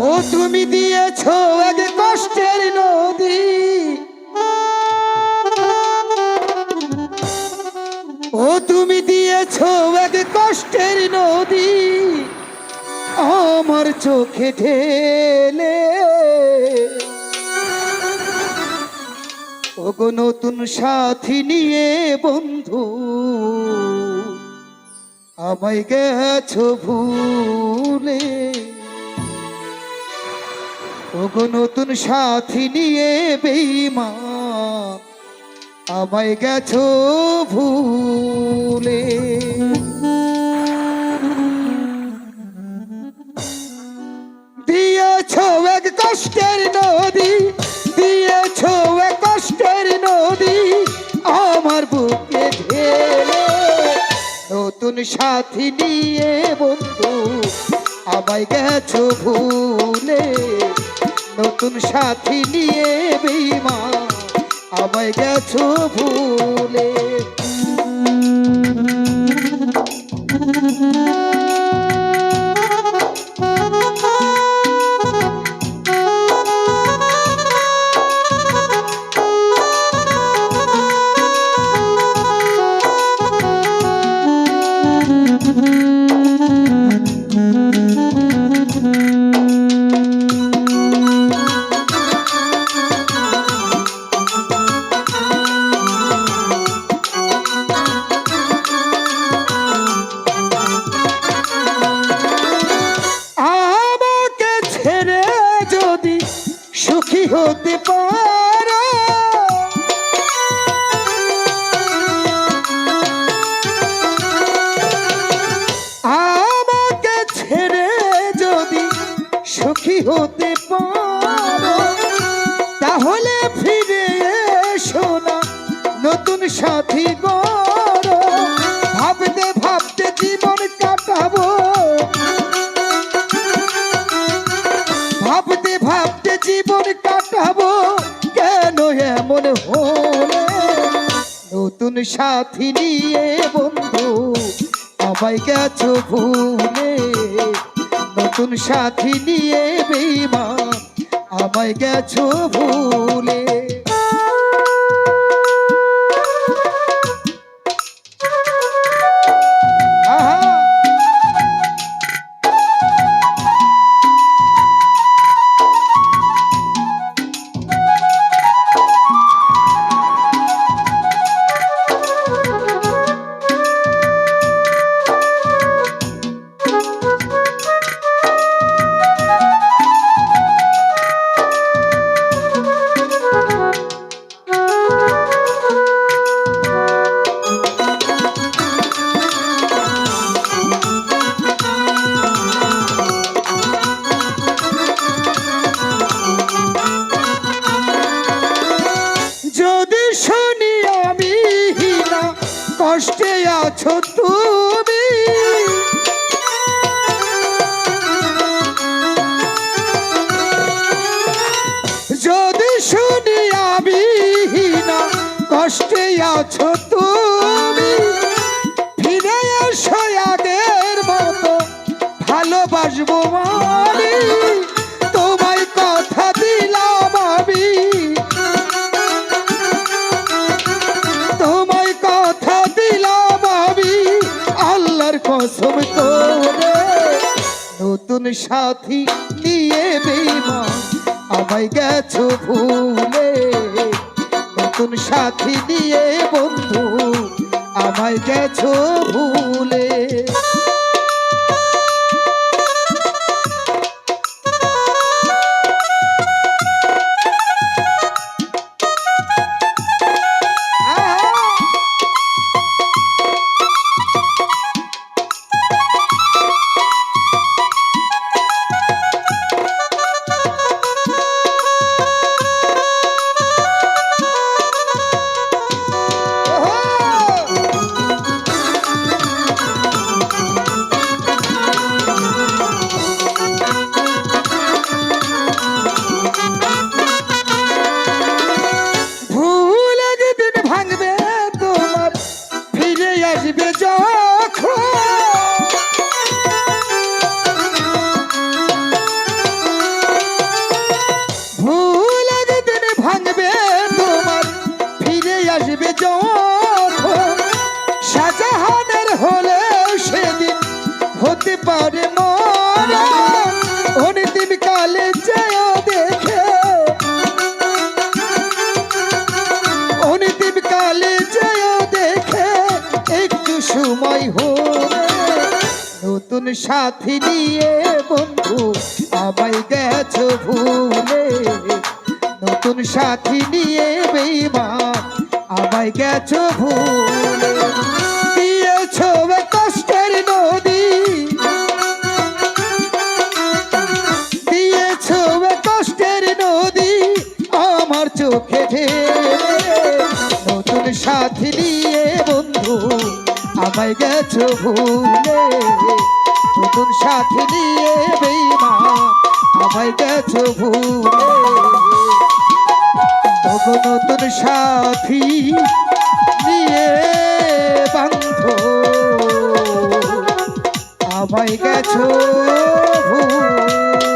ও তুমি দিয়েছো এক কষ্টের নদী, ও তুমি দিয়েছো এক কষ্টের নদী আমার চোখে ঢেলে। ওগো নতুন সাথী নিয়ে বন্ধু আমায় গেছো ভুলে। ওগো নতুন সাথী নিয়ে বেঈমান আমায় গেছো ভুলে। দিয়েছো এক কষ্টের নদী, দিয়েছো এক কষ্টের নদী আমার বুকে ঢেলে। নতুন সাথী নিয়ে বন্ধু আমায় গেছো ভুলে। নতুন সাথী নিয়ে বেঈমান আমায় গেছো ভুলে। সুখী হতে পারো আমাকে ছেড়ে যদি সুখী হতে পারো তাহলে ফিরে এসো না নতুন সাথী গড়ো। ভাবতে ভাবতে জীবন কাটাবো, ভাবতে ভাবতে জীবন কাটাবো কেন এমন হলে। নতুন সাথী নিয়ে বন্ধু আমায় গেছো ভুলে। নতুন সাথী নিয়ে বেঈমান আমায় গেছো ভুলে। কষ্টে আছো তুমি যদি শুনি আমি না কষ্টে আছো তুমি ফিরে এসো আগের মতো ভালোবাসবো আমি তোমায় কথা দিলাম আমি কসম করে। নতুন সাথী নিয়ে বেঈমান আমায় গেছো ভুলে। নতুন সাথী নিয়ে বন্ধু আমায় গেছো ভুলে। সাথী নিয়ে বন্ধু আমায় গেছো ভুলে, নতুন সাথী নিয়ে বেঈমান আমায় গেছো ভুলে। দিয়েছো এ কষ্টের নদী, দিয়েছো এ কষ্টের নদী আমার চোখে ঢেলে, নতুন সাথী নিয়ে বন্ধু আমায় গেছো ভুলে, নতুন সাথী নিয়ে বেঈমান আমায় গেছো ভুলে। ওগো নতুন সাথী নিয়ে বন্ধু আমায় গেছো ভুলে।